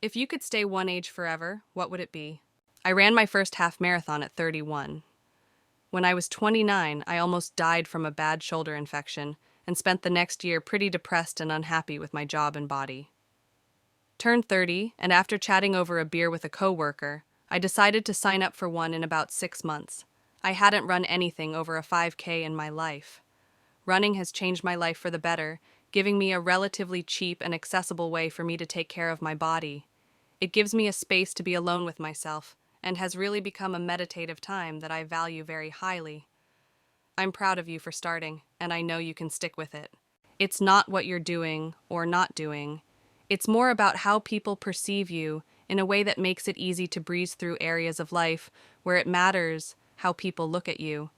If you could stay one age forever, what would it be? I ran my first half marathon at 31. When I was 29, I almost died from a bad shoulder infection and spent the next year pretty depressed and unhappy with my job and body. Turned 30, and after chatting over a beer with a coworker, I decided to sign up for one in about 6 months. I hadn't run anything over a 5K in my life. Running has changed my life for the better, giving me a relatively cheap and accessible way for me to take care of my body. It gives me a space to be alone with myself, and has really become a meditative time that I value very highly. I'm proud of you for starting, and I know you can stick with it. It's not what you're doing or not doing. It's more about how people perceive you in a way that makes it easy to breeze through areas of life where it matters how people look at you.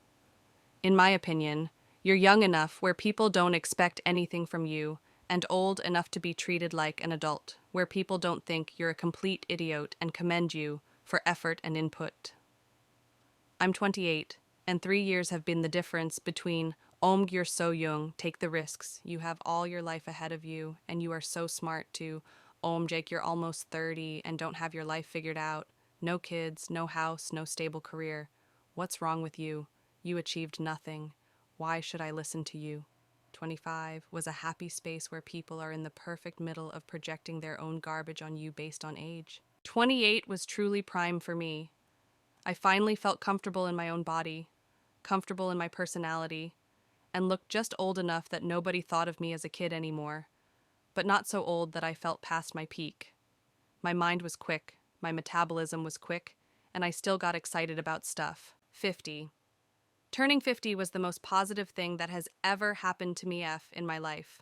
In my opinion, you're young enough where people don't expect anything from you, and old enough to be treated like an adult, where people don't think you're a complete idiot and commend you for effort and input. I'm 28, and 3 years have been the difference between you're so young, take the risks, you have all your life ahead of you, and you are so smart, to Jake, you're almost 30 and don't have your life figured out, no kids, no house, no stable career. What's wrong with you? You achieved nothing. Why should I listen to you? 25 was a happy space where people are in the perfect middle of projecting their own garbage on you based on age. 28 was truly prime for me. I finally felt comfortable in my own body, comfortable in my personality, and looked just old enough that nobody thought of me as a kid anymore, but not so old that I felt past my peak. My mind was quick, my metabolism was quick, and I still got excited about stuff. 50. Turning 50 was the most positive thing that has ever happened to me in my life.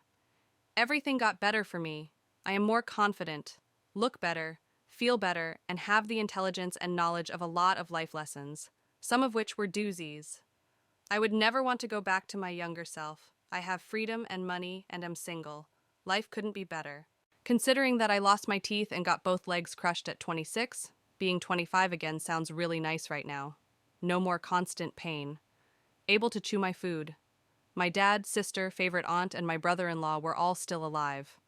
Everything got better for me. I am more confident, look better, feel better, and have the intelligence and knowledge of a lot of life lessons, some of which were doozies. I would never want to go back to my younger self. I have freedom and money and am single. Life couldn't be better. Considering that I lost my teeth and got both legs crushed at 26, being 25 again sounds really nice right now. No more constant pain. Able to chew my food. My dad, sister, favorite aunt, and my brother-in-law were all still alive.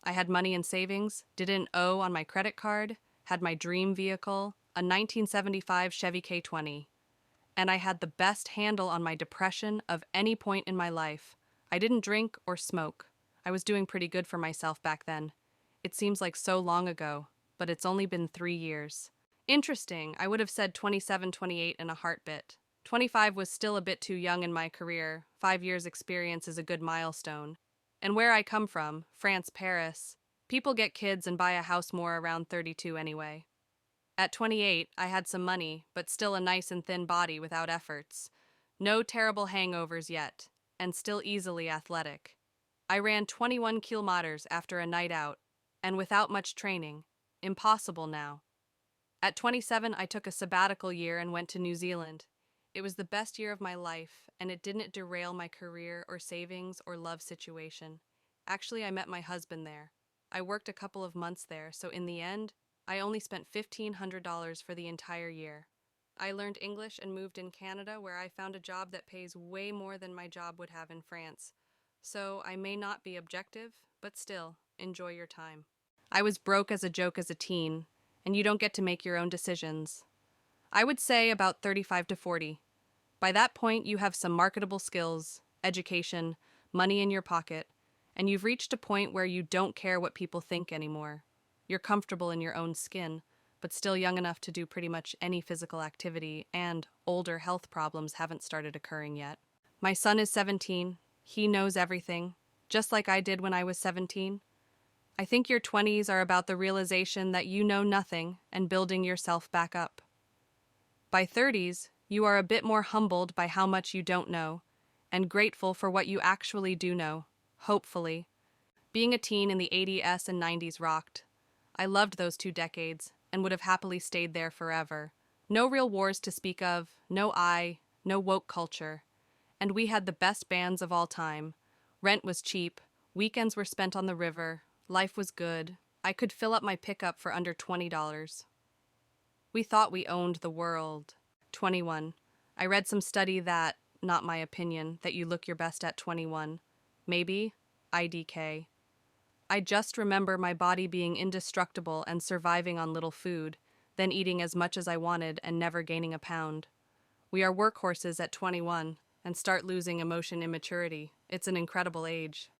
I had money in savings, didn't owe on my credit card, had my dream vehicle, a 1975 Chevy K20. And I had the best handle on my depression of any point in my life. I didn't drink or smoke. I was doing pretty good for myself back then. It seems like so long ago, but it's only been 3 years. Interesting, I would have said 27, 28 in a heartbeat. 25 was still a bit too young in my career. 5 years experience is a good milestone. And where I come from, France, Paris, people get kids and buy a house more around 32 anyway. At 28, I had some money, but still a nice and thin body without efforts. No terrible hangovers yet, and still easily athletic. I ran 21 kilometers after a night out, and without much training. Impossible now. At 27, I took a sabbatical year and went to New Zealand. It was the best year of my life, and it didn't derail my career or savings or love situation. Actually, I met my husband there. I worked a couple of months there, so in the end, I only spent $1,500 for the entire year. I learned English and moved in Canada, where I found a job that pays way more than my job would have in France. So I may not be objective, but still, enjoy your time. I was broke as a joke as a teen, and you don't get to make your own decisions. I would say about 35 to 40. By that point, you have some marketable skills, education, money in your pocket, and you've reached a point where you don't care what people think anymore. You're comfortable in your own skin, but still young enough to do pretty much any physical activity, and older health problems haven't started occurring yet. My son is 17. He knows everything, just like I did when I was 17. I think your 20s are about the realization that you know nothing and building yourself back up. By 30s, you are a bit more humbled by how much you don't know, and grateful for what you actually do know, hopefully. Being a teen in the 80s and 90s rocked. I loved those 2 decades, and would have happily stayed there forever. No real wars to speak of, no woke culture. And we had the best bands of all time. Rent was cheap, weekends were spent on the river, life was good. I could fill up my pickup for under $20. We thought we owned the world. 21. I read some study that, not my opinion, that you look your best at 21. Maybe, IDK. I just remember my body being indestructible and surviving on little food, then eating as much as I wanted and never gaining a pound. We are workhorses at 21 and start losing emotion immaturity. It's an incredible age.